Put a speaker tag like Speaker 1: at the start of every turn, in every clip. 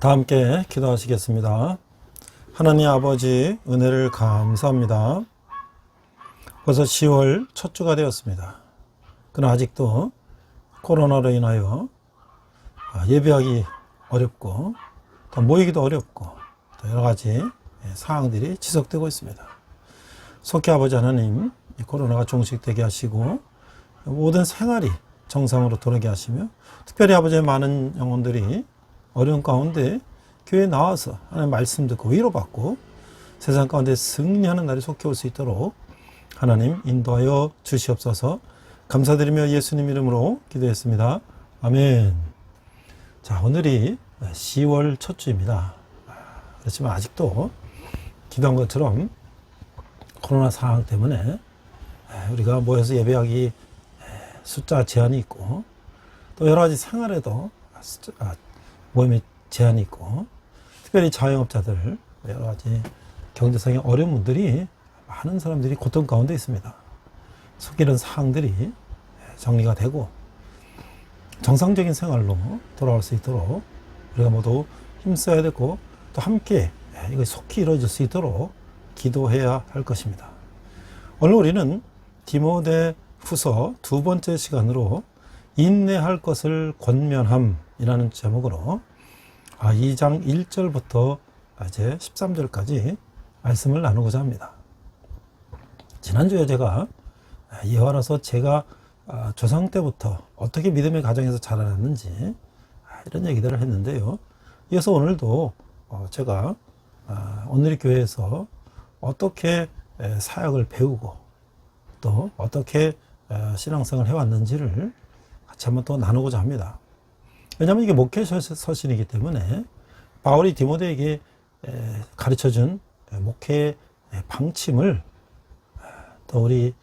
Speaker 1: 다 함께 기도하시겠습니다. 하나님 아버지 은혜를 감사합니다. 벌써 10월 첫 주가 되었습니다. 그러나 아직도 코로나로 인하여 예배하기 어렵고 또 모이기도 어렵고 또 여러 가지 사항들이 지속되고 있습니다. 속히 아버지 하나님 이 코로나가 종식되게 하시고 모든 생활이 정상으로 돌아가게 하시며 특별히 아버지의 많은 영혼들이 어려운 가운데 교회에 나와서 하나님 말씀 듣고 위로받고 세상 가운데 승리하는 날이 속히 올 수 있도록 하나님 인도하여 주시옵소서. 감사드리며 예수님 이름으로 기도했습니다. 아멘. 자, 오늘이 10월 첫 주입니다. 그렇지만 아직도 기도한 것처럼 코로나 상황 때문에 우리가 모여서 예배하기 숫자 제한이 있고 또 여러 가지 생활에도 모임에 제한이 있고 특별히 자영업자들 여러 가지 경제상의 어려운 분들이 많은 사람들이 고통 가운데 있습니다. 속 이런 사항들이 정리가 되고 정상적인 생활로 돌아올 수 있도록 우리가 모두 힘써야 되고 또 함께 이것이 속히 이루어질 수 있도록 기도해야 할 것입니다. 오늘 우리는 디모데 후서 두 번째 시간으로 인내할 것을 권면함이라는 제목으로 2장 1절부터 이제 13절까지 말씀을 나누고자 합니다. 지난주에 제가 예화라서 제가 조상 때부터 어떻게 믿음의 가정에서 자라났는지 이런 얘기들을 했는데요. 이어서 오늘도 제가 오늘 교회에서 어떻게 사역을 배우고 또 어떻게 신앙생활을 해왔는지를 같이 한번 또 나누고자 합니다. 왜냐하면 이게 목회 서신이기 때문에 바울이 디모데에게 가르쳐준 목회 방침을 또 우리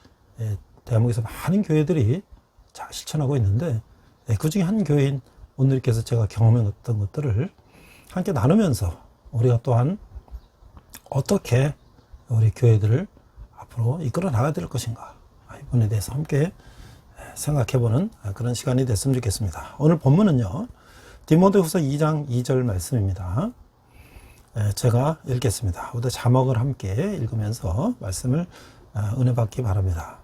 Speaker 1: 대한민국에서 많은 교회들이 잘 실천하고 있는데 그 중에 한 교회인 오늘께서 제가 경험했던 것들을 함께 나누면서 우리가 또한 어떻게 우리 교회들을 앞으로 이끌어 나가야 될 것인가 이 부분에 대해서 함께 생각해보는 그런 시간이 됐으면 좋겠습니다. 오늘 본문은요 디모데후서 2장 2절 말씀입니다. 제가 읽겠습니다. 모두 자막을 함께 읽으면서 말씀을 은혜 받기 바랍니다.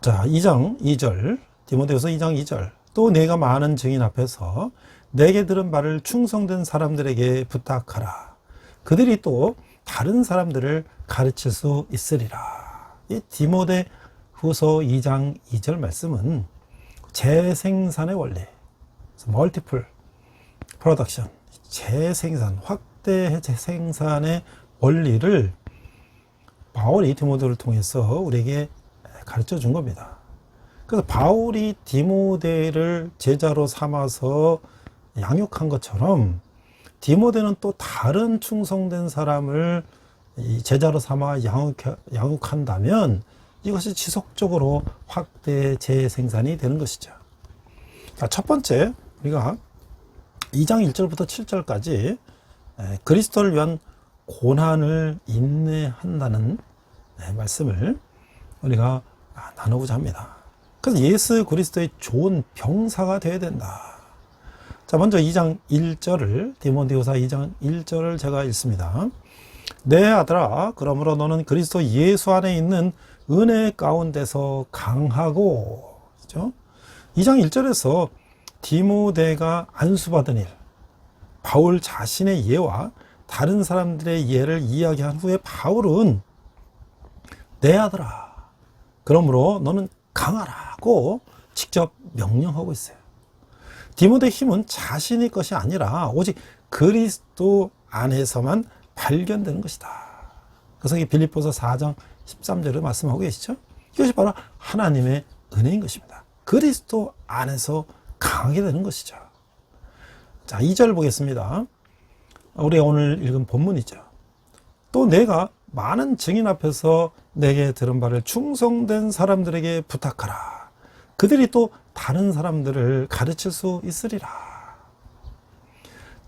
Speaker 1: 자, 2장 2절 디모데후서 2장 2절 또 내가 많은 증인 앞에서 내게 들은 말을 충성된 사람들에게 부탁하라. 그들이 또 다른 사람들을 가르칠 수 있으리라. 이 디모데 후서 2장 2절 말씀은 재생산의 원리, 멀티플 프로덕션, 재생산, 확대 재생산의 원리를 바울이 디모데를 통해서 우리에게 가르쳐 준 겁니다. 그래서 바울이 디모데를 제자로 삼아서 양육한 것처럼 디모데는 또 다른 충성된 사람을 제자로 삼아 양육한다면 이것이 지속적으로 확대 재생산이 되는 것이죠. 자, 첫 번째 우리가 2장 1절부터 7절까지 그리스도를 위한 고난을 인내한다는 말씀을 우리가 나누고자 합니다. 그래서 예수 그리스도의 좋은 병사가 되어야 된다. 자, 먼저 2장 1절을 디모데후서 2장 1절을 제가 읽습니다. 내 아들아, 그러므로 너는 그리스도 예수 안에 있는 은혜 가운데서 강하고, 그렇죠? 2장 1절에서 디모데가 안수받은 일, 바울 자신의 예와 다른 사람들의 예를 이야기한 후에 바울은 내 아들아, 그러므로 너는 강하라고 직접 명령하고 있어요. 디모데의 힘은 자신의 것이 아니라 오직 그리스도 안에서만 발견되는 것이다. 그래서 이 빌립보서 4장 13절을 말씀하고 계시죠. 이것이 바로 하나님의 은혜인 것입니다. 그리스도 안에서 강하게 되는 것이죠. 자, 2절 보겠습니다. 우리가 오늘 읽은 본문이죠. 또 내가 많은 증인 앞에서 내게 들은 바를 충성된 사람들에게 부탁하라. 그들이 또 다른 사람들을 가르칠 수 있으리라.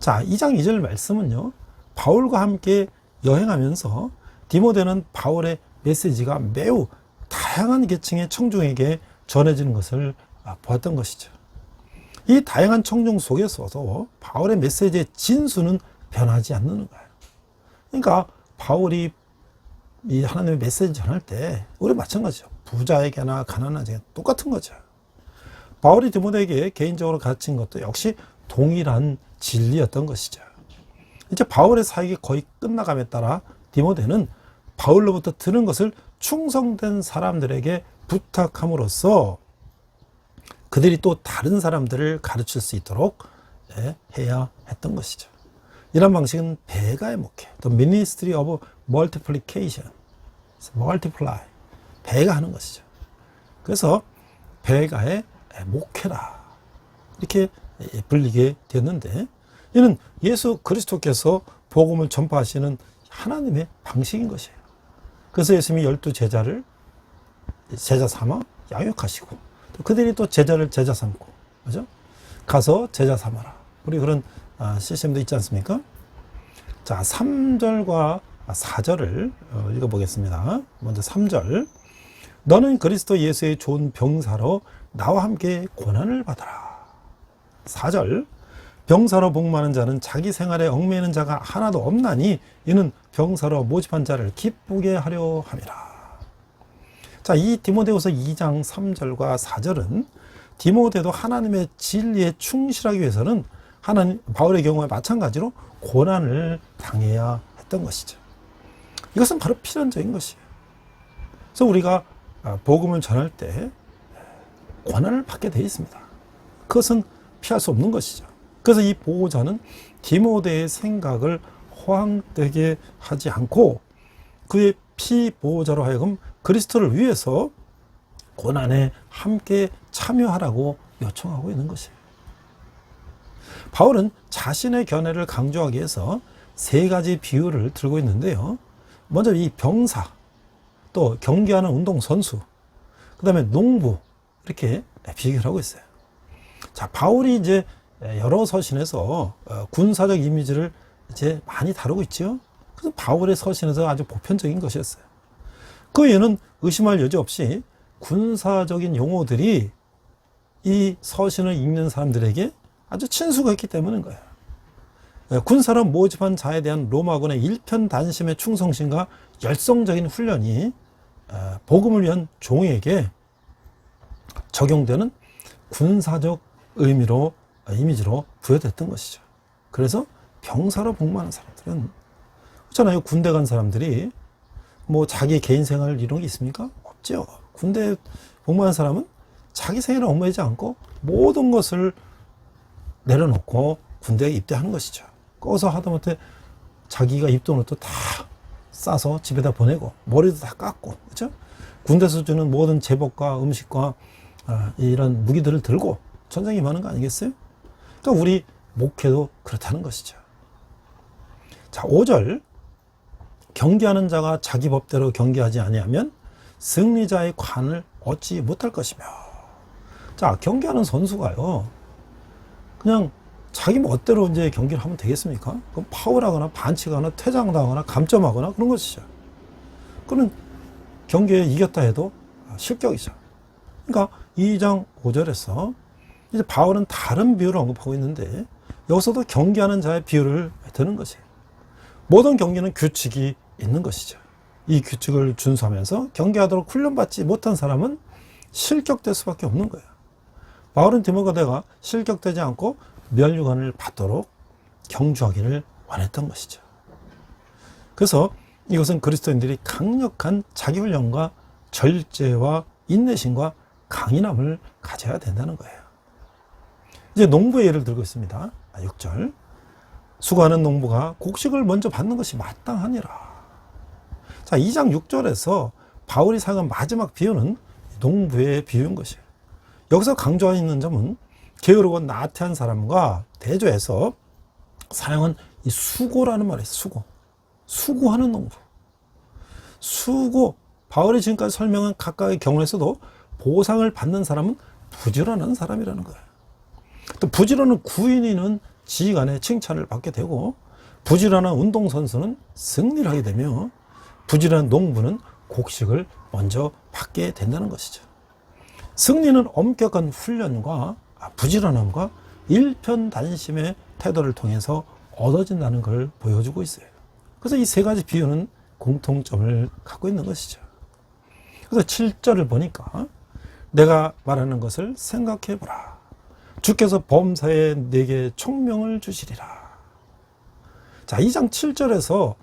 Speaker 1: 자, 2장 2절 말씀은요, 바울과 함께 여행하면서 디모데는 바울의 메시지가 매우 다양한 계층의 청중에게 전해지는 것을 보았던 것이죠. 이 다양한 청중 속에서도 바울의 메시지의 진수는 변하지 않는 거예요. 그러니까 바울이 이 하나님의 메시지 전할 때 우리 마찬가지죠. 부자에게나 가난한 자에게 똑같은 거죠. 바울이 디모데에게 개인적으로 가르친 것도 역시 동일한 진리였던 것이죠. 이제 바울의 사역이 거의 끝나감에 따라 디모데는 바울로부터 들은 것을 충성된 사람들에게 부탁함으로써 그들이 또 다른 사람들을 가르칠 수 있도록 해야 했던 것이죠. 이런 방식은 배가의 목회, The Ministry of Multiplication, Multiply, 배가 하는 것이죠. 그래서 배가의 목회라 이렇게 불리게 되었는데, 이는 예수 그리스도께서 복음을 전파하시는 하나님의 방식인 것이에요. 그래서 예수님이 12제자를 제자 삼아 양육하시고, 또 그들이 또 제자를 제자 삼고, 그죠? 가서 제자 삼아라. 우리 그런 시스템도 있지 않습니까? 자, 3절과 4절을 읽어보겠습니다. 먼저 3절. 너는 그리스도 예수의 좋은 병사로 나와 함께 고난을 받아라. 4절. 병사로 복무하는 자는 자기 생활에 얽매이는 자가 하나도 없나니 이는 병사로 모집한 자를 기쁘게 하려 함이라. 자, 이 디모데후서 2장 3절과 4절은 디모데도 하나님의 진리에 충실하기 위해서는 바울의 경우와 마찬가지로 고난을 당해야 했던 것이죠. 이것은 바로 필연적인 것이에요. 그래서 우리가 복음을 전할 때 고난을 받게 되어 있습니다. 그것은 피할 수 없는 것이죠. 그래서 이 보호자는 디모데의 생각을 허황되게 하지 않고 그의 피보호자로 하여금 그리스도를 위해서 고난에 함께 참여하라고 요청하고 있는 것이에요. 바울은 자신의 견해를 강조하기 위해서 3가지 비유를 들고 있는데요. 먼저 이 병사, 또 경기하는 운동선수, 그 다음에 농부, 이렇게 비교를 하고 있어요. 자, 바울이 이제 여러 서신에서 군사적 이미지를 이제 많이 다루고 있죠. 그래서 바울의 서신에서 아주 보편적인 것이었어요. 그 이유는 의심할 여지 없이 군사적인 용어들이 이 서신을 읽는 사람들에게 아주 친숙했기 때문인 거예요. 군사로 모집한 자에 대한 로마군의 일편단심의 충성심과 열성적인 훈련이 복음을 위한 종에게 적용되는 군사적 이미지로 부여됐던 것이죠. 그래서 병사로 복무하는 사람들은 그렇잖아요. 군대 간 사람들이 뭐 자기 개인 생활 이런 게 있습니까? 없죠. 군대 복무하는 사람은 자기 생활을 얽매이지 않고 모든 것을 내려놓고 군대에 입대하는 것이죠. 꺼서 하다못해 자기가 입던 옷도 다 싸서 집에다 보내고 머리도 다 깎고, 그렇죠? 군대에서 주는 모든 제복과 음식과 이런 무기들을 들고 전쟁에 임하는 거 아니겠어요? 그러니까 우리 목회도 그렇다는 것이죠. 자, 5절. 경계하는 자가 자기 법대로 경계하지 아니하면 승리자의 관을 얻지 못할 것이며. 자, 경기하는 선수가요, 그냥 자기 멋대로 이제 경기를 하면 되겠습니까? 그럼 파울하거나 반칙하거나 퇴장당하거나 감점하거나 그런 것이죠. 그는 경기에 이겼다 해도 실격이죠. 그러니까 2장 5절에서 이제 바울은 다른 비유를 언급하고 있는데 여기서도 경기하는 자의 비유를 드는 것이에요. 모든 경기는 규칙이 있는 것이죠. 이 규칙을 준수하면서 경기하도록 훈련받지 못한 사람은 실격될 수밖에 없는 거예요. 바울은 디모데가 실격되지 않고 면류관을 받도록 경주하기를 원했던 것이죠. 그래서 이것은 그리스도인들이 강력한 자기훈련과 절제와 인내심과 강인함을 가져야 된다는 거예요. 이제 농부의 예를 들고 있습니다. 6절. 수고하는 농부가 곡식을 먼저 받는 것이 마땅하니라. 자, 2장 6절에서 바울이 사용한 마지막 비유는 농부의 비유인 것이에요. 여기서 강조하고 있는 점은 게으르고 나태한 사람과 대조해서 사용한 이 수고라는 말이 있어요. 수고하는 농부. 바울이 지금까지 설명한 각각의 경우에서도 보상을 받는 사람은 부지런한 사람이라는 거예요. 또 부지런한 구인이는 지휘관의 칭찬을 받게 되고, 부지런한 운동선수는 승리를 하게 되며, 부지런한 농부는 곡식을 먼저 받게 된다는 것이죠. 승리는 엄격한 훈련과 부지런함과 일편단심의 태도를 통해서 얻어진다는 걸 보여주고 있어요. 그래서 이 세 가지 비유는 공통점을 갖고 있는 것이죠. 그래서 7절을 보니까 내가 말하는 것을 생각해보라. 주께서 범사에 내게 총명을 주시리라. 자, 2장 7절에서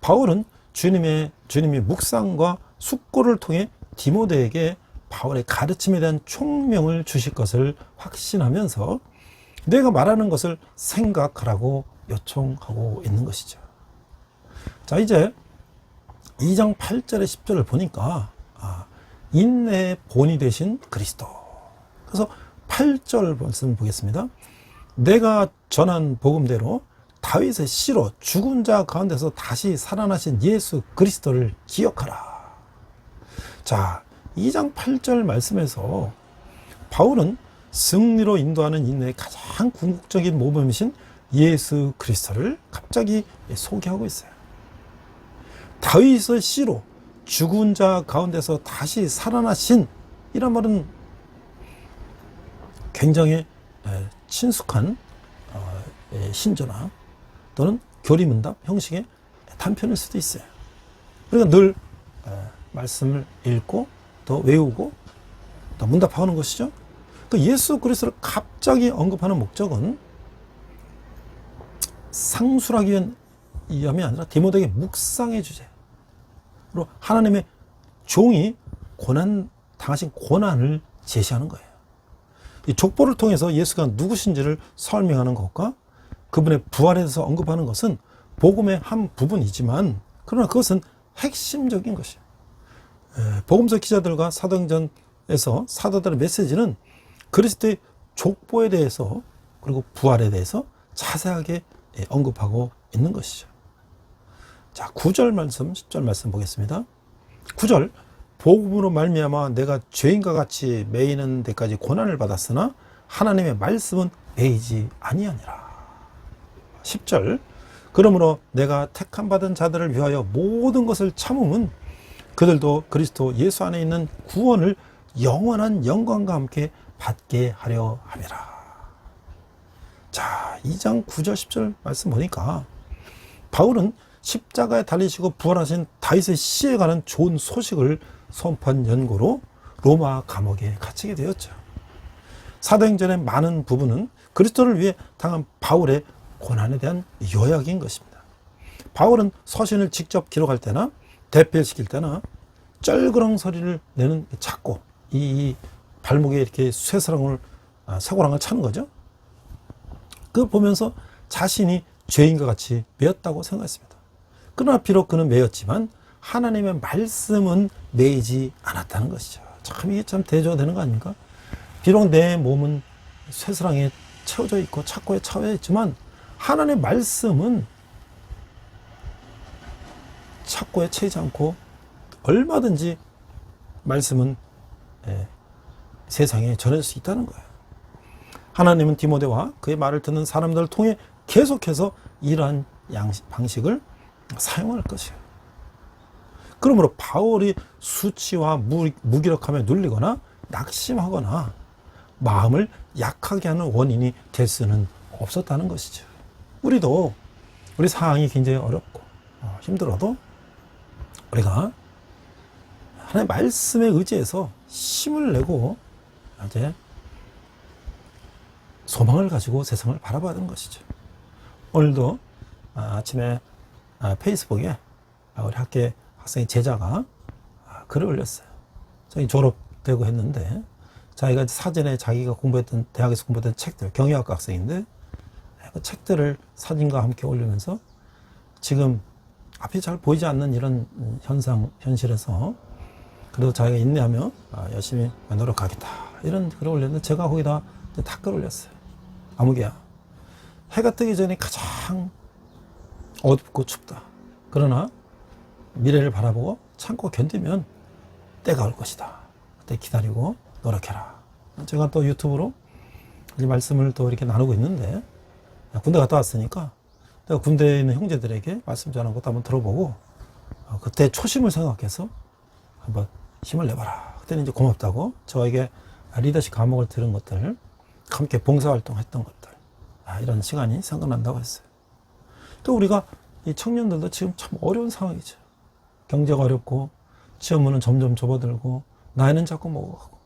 Speaker 1: 바울은 주님이 묵상과 숙고를 통해 디모데에게 바울의 가르침에 대한 총명을 주실 것을 확신하면서 내가 말하는 것을 생각하라고 요청하고 있는 것이죠. 자, 이제 2장 8절에 10절을 보니까 인내의 본이 되신 그리스도. 그래서 8절 말씀 보겠습니다. 내가 전한 복음대로 다윗의 씨로 죽은 자 가운데서 다시 살아나신 예수 그리스도를 기억하라. 자, 2장 8절 말씀에서 바울은 승리로 인도하는 인내의 가장 궁극적인 모범이신 예수 그리스도를 갑자기 소개하고 있어요. 다윗의 씨로 죽은 자 가운데서 다시 살아나신 이란 말은 굉장히 친숙한 신조나 또는 교리문답 형식의 단편일 수도 있어요. 그러니까 늘 말씀을 읽고 또 외우고 또 문답하는 것이죠. 또 예수 그리스도를 갑자기 언급하는 목적은 상술하기 위함이 아니라 디모데에게 묵상의 주제로 하나님의 종이 당하신 고난을 제시하는 거예요. 이 족보를 통해서 예수가 누구신지를 설명하는 것과 그분의 부활에 대해서 언급하는 것은 복음의 한 부분이지만 그러나 그것은 핵심적인 것이에요. 복음서 기자들과 사도행전에서 사도들의 메시지는 그리스도의 족보에 대해서 그리고 부활에 대해서 자세하게 언급하고 있는 것이죠. 자, 9절 말씀, 10절 말씀 보겠습니다. 9절, 복음으로 말미암아 내가 죄인과 같이 매이는 데까지 고난을 받았으나 하나님의 말씀은 매이지 아니하니라. 10절, 그러므로 내가 택함 받은 자들을 위하여 모든 것을 참음은 그들도 그리스도 예수 안에 있는 구원을 영원한 영광과 함께 받게 하려 함이라. 자, 2장 9절 10절 말씀 보니까 바울은 십자가에 달리시고 부활하신 다윗의 씨에 관한 좋은 소식을 선포한 연고로 로마 감옥에 갇히게 되었죠. 사도행전의 많은 부분은 그리스도를 위해 당한 바울의 고난에 대한 요약인 것입니다. 바울은 서신을 직접 기록할 때나 대필시킬 때나 쩔그렁 소리를 내는 찾고 이 발목에 이렇게 쇠고랑을 차는 거죠. 그걸 보면서 자신이 죄인과 같이 매였다고 생각했습니다. 그러나 비록 그는 매였지만 하나님의 말씀은 매이지 않았다는 것이죠. 참 이게 참 대조되는 거 아닙니까? 비록 내 몸은 쇠사랑에 채워져 있고 착고에 차여 있지만 하나님의 말씀은 착고에 채이지 않고 얼마든지 말씀은 세상에 전해질 수 있다는 거예요. 하나님은 디모데와 그의 말을 듣는 사람들을 통해 계속해서 이러한 방식을 사용할 것이에요. 그러므로 바울이 수치와 무기력함에 눌리거나 낙심하거나 마음을 약하게 하는 원인이 될 수는 없었다는 것이죠. 우리도 우리 상황이 굉장히 어렵고 힘들어도 우리가 하나님의 말씀에 의지해서 힘을 내고 이제 소망을 가지고 세상을 바라봐야 하는 것이죠. 오늘도 아침에 페이스북에 우리 학생 제자가 글을 올렸어요. 자기 졸업되고 했는데 자기가 사전에 자기가 공부했던 대학에서 공부했던 책들, 경영학과 학생인데 그 책들을 사진과 함께 올리면서 지금 앞이 잘 보이지 않는 이런 현실에서 그래도 자기가 인내하며 열심히 노력하겠다 이런 글을 올렸는데 제가 거기다 댓글 올렸어요. 아무개야, 해가 뜨기 전에 가장 어둡고 춥다. 그러나 미래를 바라보고 참고 견디면 때가 올 것이다. 그때 기다리고 노력해라. 제가 또 유튜브로 이 말씀을 또 이렇게 나누고 있는데 군대 갔다 왔으니까 내가 군대에 있는 형제들에게 말씀 전하는 것도 한번 들어보고 그때 초심을 생각해서 한번 힘을 내봐라. 그때는 이제 고맙다고 저에게 리더십 과목을 들은 것들 함께 봉사활동했던 것들, 이런 시간이 생각난다고 했어요. 또 우리가 이 청년들도 지금 참 어려운 상황이죠. 경제가 어렵고 취업문은 점점 접어들고 나이는 자꾸 먹어가고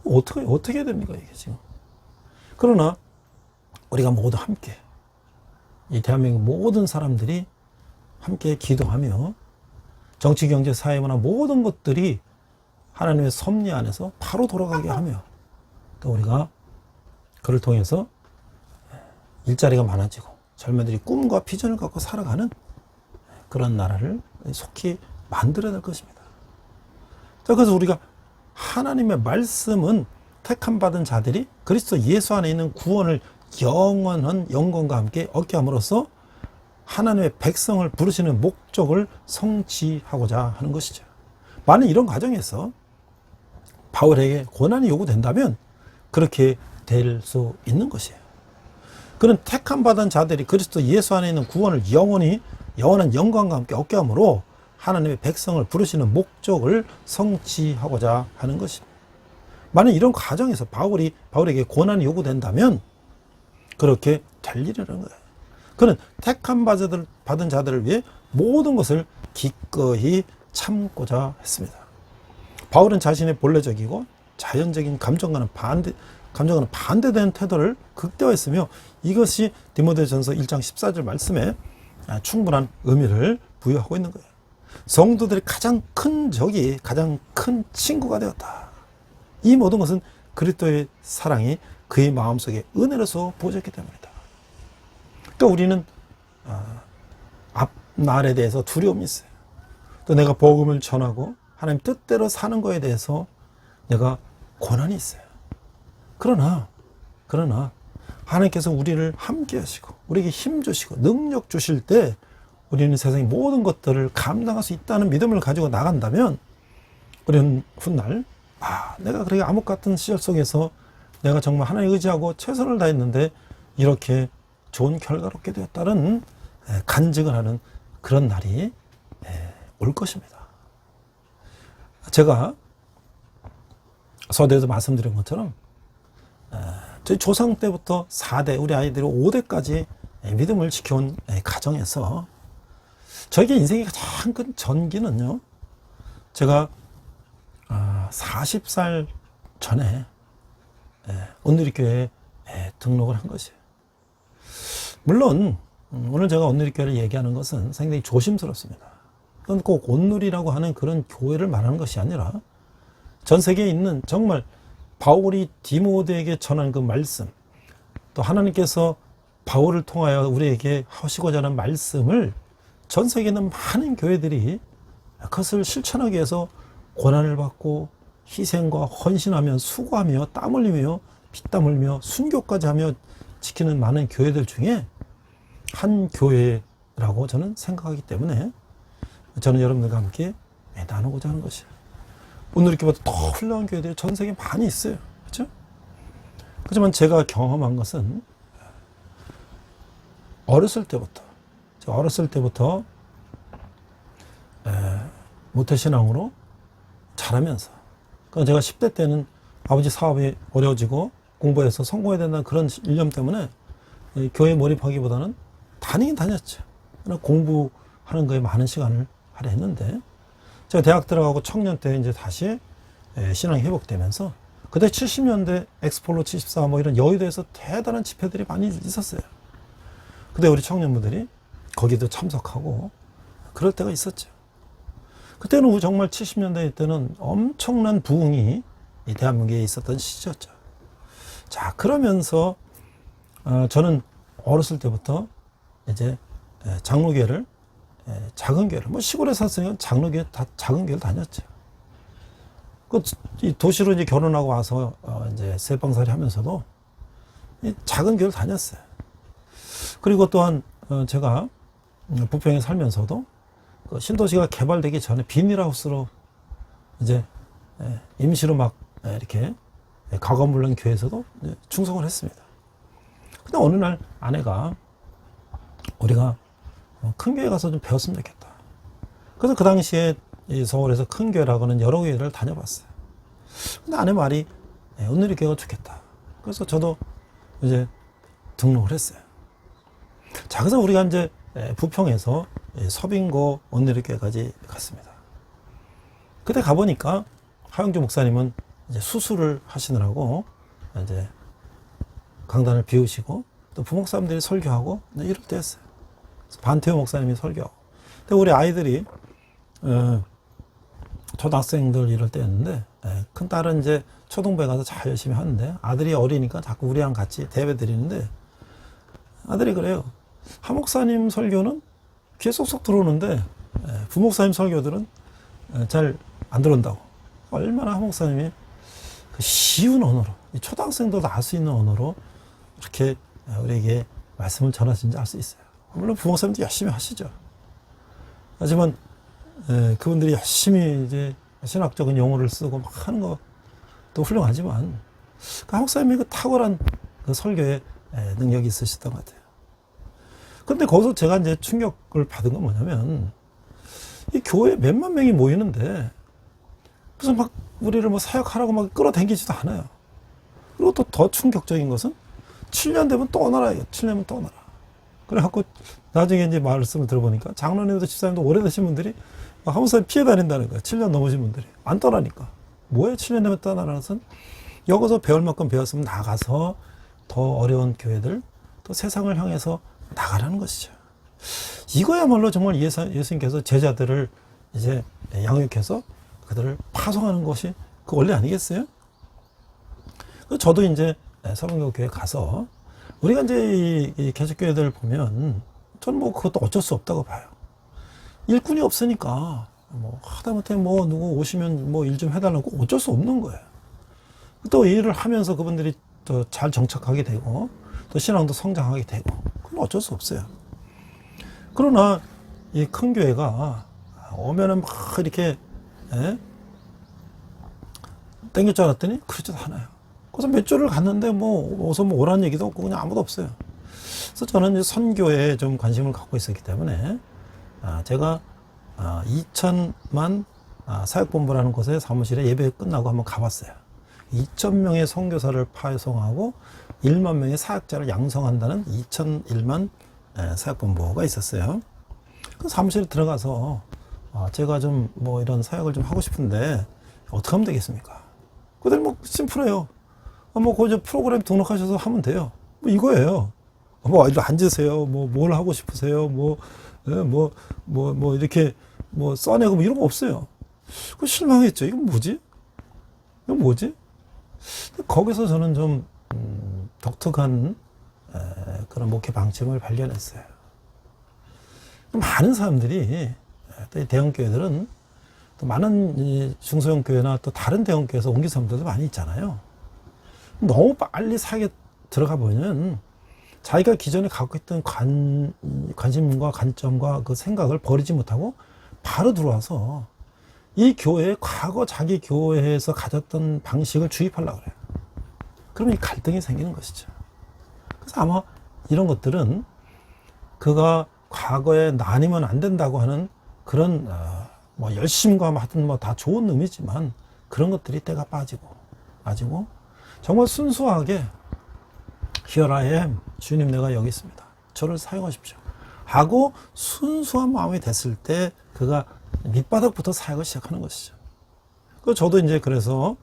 Speaker 1: 어떻게 해야 됩니까 이게 지금. 그러나 우리가 모두 함께 이 대한민국 모든 사람들이 함께 기도하며 정치, 경제, 사회, 문화 모든 것들이 하나님의 섭리 안에서 바로 돌아가게 하며 또 우리가 그를 통해서 일자리가 많아지고 젊은이들이 꿈과 비전을 갖고 살아가는 그런 나라를 속히 만들어야 될 것입니다. 자, 그래서 우리가 하나님의 말씀은 택함 받은 자들이 그리스도 예수 안에 있는 구원을 영원한 영광과 함께 얻게 함으로써 하나님의 백성을 부르시는 목적을 성취하고자 하는 것이죠. 만약 이런 과정에서 바울에게 고난이 요구된다면 그렇게 될 수 있는 것이에요. 그는 택함 받은 자들이 그리스도 예수 안에 있는 구원을 영원한 영광과 함께 얻게 함으로 하나님의 백성을 부르시는 목적을 성취하고자 하는 것입니다. 만약 이런 과정에서 바울에게 고난이 요구된다면 그렇게 될 일이라는 거예요. 그는 택함 받은 자들을 위해 모든 것을 기꺼이 참고자 했습니다. 바울은 자신의 본래적이고 자연적인 감정과는 반대되는 태도를 극대화했으며 이것이 디모데전서 1장 14절 말씀에 충분한 의미를 부여하고 있는 거예요. 성도들이 가장 큰 적이 가장 큰 친구가 되었다. 이 모든 것은 그리스도의 사랑이 그의 마음속에 은혜로서 부어졌기 때문이다. 또 우리는 앞날에 대해서 두려움이 있어요. 또 내가 복음을 전하고 하나님 뜻대로 사는 거에 대해서 내가 고난이 있어요. 그러나 하나님께서 우리를 함께 하시고 우리에게 힘 주시고 능력 주실 때 우리는 세상의 모든 것들을 감당할 수 있다는 믿음을 가지고 나간다면 우리는 훗날 내가 그렇게 암흑 같은 시절 속에서 내가 정말 하나님 의지하고 최선을 다했는데 이렇게 좋은 결과를 얻게 되었다는 간증을 하는 그런 날이 올 것입니다. 제가 서두에서 말씀드린 것처럼 저희 조상 때부터 4대, 우리 아이들이 5대까지 믿음을 지켜온 가정에서 저에게 인생의 가장 큰 전기는요, 제가 40살 전에 온누리교회에 등록을 한 것이에요. 물론 오늘 제가 온누리교회를 얘기하는 것은 상당히 조심스럽습니다. 그건 꼭 온누리라고 하는 그런 교회를 말하는 것이 아니라 전 세계에 있는 정말 바울이 디모데에게 전한 그 말씀, 또 하나님께서 바울을 통하여 우리에게 하시고자 하는 말씀을 전 세계에 있는 많은 교회들이 그것을 실천하기 위해서 고난을 받고 희생과 헌신하며 수고하며 땀 흘리며 피땀 흘리며 순교까지 하며 지키는 많은 교회들 중에 한 교회라고 저는 생각하기 때문에 저는 여러분들과 함께 나누고자 하는 것이에요. 오늘 이렇게 봐도 더 훌륭한 교회들이 전 세계에 많이 있어요. 그렇죠? 하지만 제가 경험한 것은 어렸을 때부터 모태신앙으로 자라면서, 그러니까 제가 10대 때는 아버지 사업이 어려워지고 공부해서 성공해야 된다는 그런 일념 때문에 교회에 몰입하기보다는 다니긴 다녔죠. 그러나 공부하는 거에 많은 시간을 할애했는데, 제가 대학 들어가고 청년 때 이제 다시 신앙이 회복되면서 그때 70년대 엑스폴로 74 뭐 이런 여의도에서 대단한 집회들이 많이 있었어요. 그때 우리 청년분들이 거기도 참석하고 그럴 때가 있었죠. 그때는 정말 70년대 때는 엄청난 부흥이 이 대한민국에 있었던 시기였죠. 자, 그러면서 저는 어렸을 때부터 이제 장로교회를, 작은 교회를, 뭐 시골에 샀으니까 장로교회 작은 교회를 다녔죠. 이 도시로 이제 결혼하고 와서 이제 새방살이 하면서도 이 작은 교회를 다녔어요. 그리고 또한 제가 부평에 살면서도 그 신도시가 개발되기 전에 비닐하우스로 이제 임시로 막 이렇게 가관불란 교회에서도 충성을 했습니다. 근데 어느 날 아내가 우리가 큰 교회 가서 좀 배웠으면 좋겠다. 그래서 그 당시에 이 서울에서 큰 교회라고는 여러 교회를 다녀봤어요. 근데 아내 말이 온누리 교회가 좋겠다. 그래서 저도 이제 등록을 했어요. 자, 그래서 우리가 이제 부평에서 서빙고 온누리교회까지 갔습니다. 그때 가보니까 하영주 목사님은 이제 수술을 하시느라고 이제 강단을 비우시고 또 부목사님들이 설교하고 이럴 때였어요. 반태호 목사님이 설교하고. 근데 우리 아이들이 초등학생들 이럴 때였는데 큰 딸은 이제 초등부에 가서 잘 열심히 하는데 아들이 어리니까 자꾸 우리랑 같이 대회 드리는데 아들이 그래요. 하 목사님 설교는 귀에 쏙쏙 들어오는데 부목사님 설교들은 잘 안 들어온다고. 얼마나 하 목사님이 그 쉬운 언어로 초등학생들도 알 수 있는 언어로 이렇게 우리에게 말씀을 전하시는지 알 수 있어요. 물론 부목사님도 열심히 하시죠. 하지만 그분들이 열심히 이제 신학적인 용어를 쓰고 막 하는 것도 훌륭하지만 그 목사님이 그 탁월한 그 설교에 능력이 있으셨던 것 같아요. 근데 거기서 제가 이제 충격을 받은 건 뭐냐면 이 교회에 몇만 명이 모이는데 무슨 막 우리를 뭐 사역하라고 막 끌어당기지도 않아요. 그리고 또 더 충격적인 것은 7년 되면 또 오너라. 7년 되면 또 오너라. 그래갖고 나중에 이제 말씀을 들어보니까 장로님도 집사님도 오래되신 분들이 한 목사님 피해 다닌다는 거예요. 7년 넘으신 분들이. 안 떠나니까. 뭐예요? 7년 되면 떠나라는 것은 여기서 배울 만큼 배웠으면 나가서 더 어려운 교회들 또 세상을 향해서 나가라는 것이죠. 이거야말로 정말 예수님께서 제자들을 이제 양육해서 그들을 파송하는 것이 그 원리 아니겠어요? 저도 이제 서른교회 가서 우리가 이제 이 개척교회들 보면 저는 뭐 그것도 어쩔 수 없다고 봐요. 일꾼이 없으니까 뭐 하다못해 뭐 누구 오시면 뭐 일 좀 해달라고 어쩔 수 없는 거예요. 또 일을 하면서 그분들이 또 잘 정착하게 되고 또 신앙도 성장하게 되고 그건 어쩔 수 없어요. 그러나 이 큰 교회가 오면은 막 이렇게 땡길 줄 알았더니 그렇지도 않아요. 그래서 몇 주를 갔는데 뭐 어서 뭐 오라는 얘기도 없고 그냥 아무도 없어요. 그래서 저는 이제 선교에 좀 관심을 갖고 있었기 때문에 제가 2천만 사역본부라는 곳에 사무실에 예배 끝나고 한번 가봤어요. 2,000명의 선교사를 파송하고 1만 명의 사역자를 양성한다는 2,001만 사역본부가 있었어요. 그 사무실에 들어가서 제가 좀 뭐 이런 사역을 좀 하고 싶은데 어떻게 하면 되겠습니까? 그들 뭐 심플해요. 뭐 그 프로그램 등록하셔서 하면 돼요. 뭐 이거예요. 뭐 앉으세요. 뭐 뭘 하고 싶으세요. 뭐 이렇게 뭐 써내고 뭐 이런 거 없어요. 그 실망했죠. 이건 뭐지? 이건 뭐지? 거기서 저는 좀 독특한 그런 목회 방침을 발견했어요. 많은 사람들이 또 대형 교회들은 또 많은 중소형 교회나 또 다른 대형 교회에서 옮긴 사람들도 많이 있잖아요. 너무 빨리 사역에 들어가 보면 자기가 기존에 갖고 있던 관심과 관점과 그 생각을 버리지 못하고 바로 들어와서 이 교회에 과거 자기 교회에서 가졌던 방식을 주입하려고 그래요. 그러면 이 갈등이 생기는 것이죠. 그래서 아마 이런 것들은 그가 과거에 나뉘면 안 된다고 하는 그런 뭐 열심과 하여튼 뭐 다 좋은 의미지만 그런 것들이 때가 빠지고 정말 순수하게 Here I am. 주님 내가 여기 있습니다. 저를 사용하십시오. 하고 순수한 마음이 됐을 때 그가 밑바닥부터 사역을 시작하는 것이죠. 그 저도 이제 그래서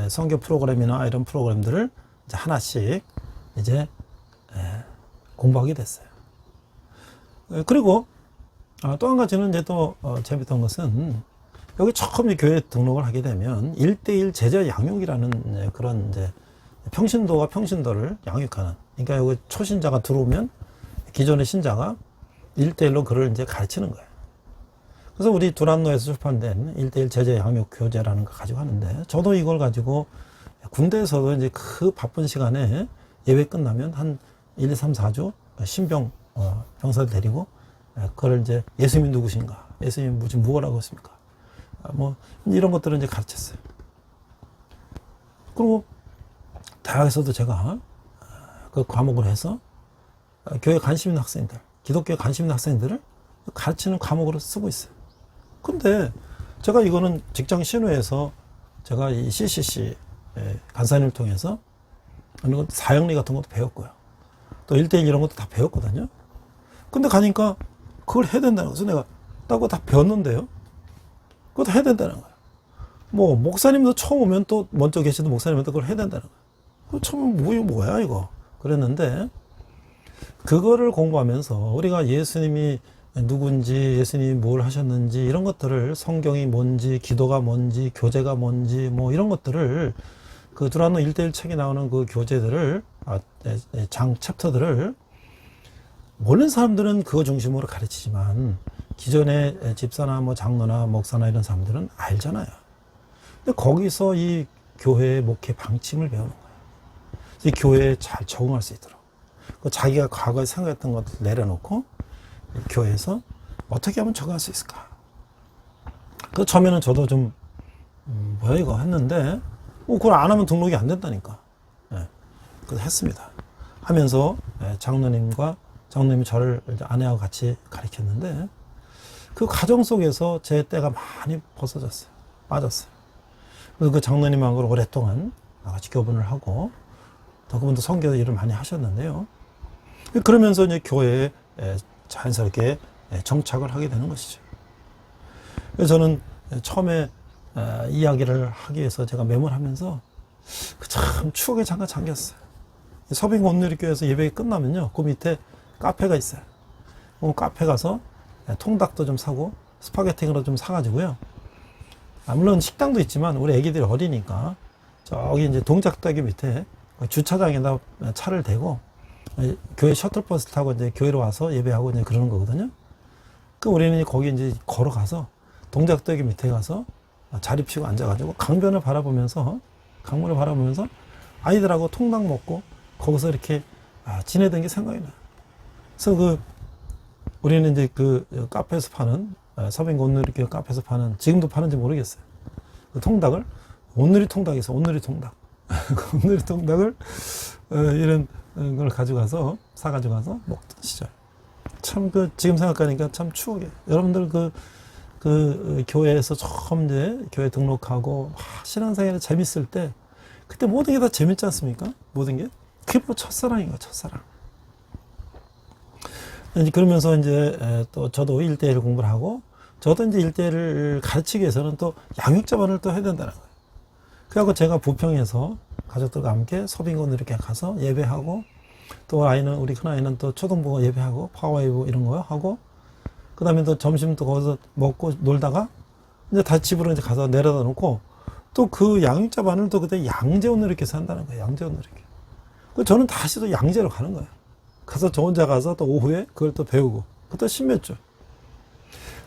Speaker 1: 선교 프로그램이나 이런 프로그램들을 이제 하나씩 이제 공부하게 됐어요. 그리고 또 한 가지는 이제 또 재밌던 것은 여기 처음 교회 등록을 하게 되면 1대1 제자 양육이라는 그런 이제 평신도가 평신도를 양육하는, 그러니까 여기 초신자가 들어오면 기존의 신자가 1대1로 그를 이제 가르치는 거예요. 그래서 우리 두란노에서 출판된 1대1 제자 양육 교재라는 거 가지고 하는데, 저도 이걸 가지고 군대에서도 이제 그 바쁜 시간에 예배 끝나면 한 1, 2, 3, 4주 신병 병사를 데리고 그걸 이제 예수님이 누구신가, 예수님이 무슨 무엇라고 했습니까, 뭐 이런 것들을 이제 가르쳤어요. 그리고 대학에서도 제가 그 과목을 해서 교회 관심 있는 학생들, 기독교에 관심 있는 학생들을 가르치는 과목으로 쓰고 있어요. 근데 제가 이거는 직장 신호에서 제가 이 CCC 간사님을 통해서 사형리 같은 것도 배웠고요. 또 1대1 이런 것도 다 배웠거든요. 근데 가니까 그걸 해야 된다는 거죠. 내가 그거 다 배웠는데요. 그것도 해야 된다는 거예요. 뭐 목사님도 처음 오면 또 먼저 계시던 목사님한테 그걸 해야 된다는 거예요. 처음 뭐야 이거 그랬는데, 그거를 공부하면서 우리가 예수님이 누군지, 예수님이 뭘 하셨는지, 이런 것들을, 성경이 뭔지, 기도가 뭔지, 교제가 뭔지, 뭐 이런 것들을, 그 두란노 1대1 책에 나오는 그 교재들을, 챕터들을 모르는 사람들은 그거 중심으로 가르치지만 기존의 집사나 뭐 장로나 목사나 이런 사람들은 알잖아요. 근데 거기서 이 교회의 목회 방침을 배우는 거예요. 이 교회에 잘 적응할 수 있도록. 자기가 과거에 생각했던 것을 내려놓고 교회에서 어떻게 하면 적응할 수 있을까. 그 처음에는 저도 좀 뭐야 이거 했는데, 그걸 안 하면 등록이 안 된다니까. 그래서 했습니다. 하면서 장로님이 저를 아내하고 같이 가르쳤는데, 그 과정 속에서 제 때가 많이 벗어졌어요. 빠졌어요. 그래서 그 장로님하고 오랫동안 같이 교분을 하고, 또 그분도 선교 일을 많이 하셨는데요. 그러면서 이제 교회에 자연스럽게 정착을 하게 되는 것이죠. 그래서 저는 처음에 이야기를 하기 위해서 제가 메모를 하면서 참 추억에 잠깐 잠겼어요. 서빙고 온누리교회에서 예배가 끝나면요, 그 밑에 카페가 있어요. 그 카페 가서 통닭도 좀 사고 스파게티도 좀 사가지고요. 물론 식당도 있지만 우리 애기들이 어리니까 저기 이제 동작대교 밑에 주차장에다 차를 대고 교회 셔틀버스 타고 이제 교회로 와서 예배하고 이제 그러는 거거든요. 그 우리는 거기 이제 걸어가서 동작대교 밑에 가서 자리 피고 앉아가지고 강변을 바라보면서, 강물을 바라보면서 아이들하고 통닭 먹고 거기서 이렇게 지내던 게 생각이 나요. 그래서 우리는 이제 그 카페에서 파는, 서빙고 온누리교회 카페에서 파는, 지금도 파는지 모르겠어요. 그 통닭을 온누리 통닭이 있어. 온누리 통닭. 온누리 통닭을 이런 걸 가져가서 사가지고 가서 먹던 시절. 참 지금 생각하니까 참 추억이에요. 여러분들 그 교회에서 처음 이제 교회 등록하고 신앙생활이 재밌을 때, 그때 모든 게 다 재밌지 않습니까? 모든 게. 그게 바로 첫사랑인 거야, 첫사랑. 그러면서 이제 또 저도 1대1 공부를 하고, 저도 이제 1대1을 가르치기 위해서는 또 양육자반을 또 해야 된다는 거예요. 그래갖고 제가 부평에서 가족들과 함께 서빙원 이렇게 가서 예배하고, 또 우리 큰아이는 또 초등부 예배하고, 파워웨이브 이런 거 하고, 그 다음에 또 점심 또 거기서 먹고 놀다가, 이제 다시 집으로 이제 가서 내려다 놓고, 또 그 양육자반을 또 그때 양재원 이렇게 산다는 거예요. 양재원 이렇게. 저는 다시 또 양재로 가는 거예요. 가서 저 혼자 가서 또 오후에 그걸 또 배우고, 그것도 십몇 주.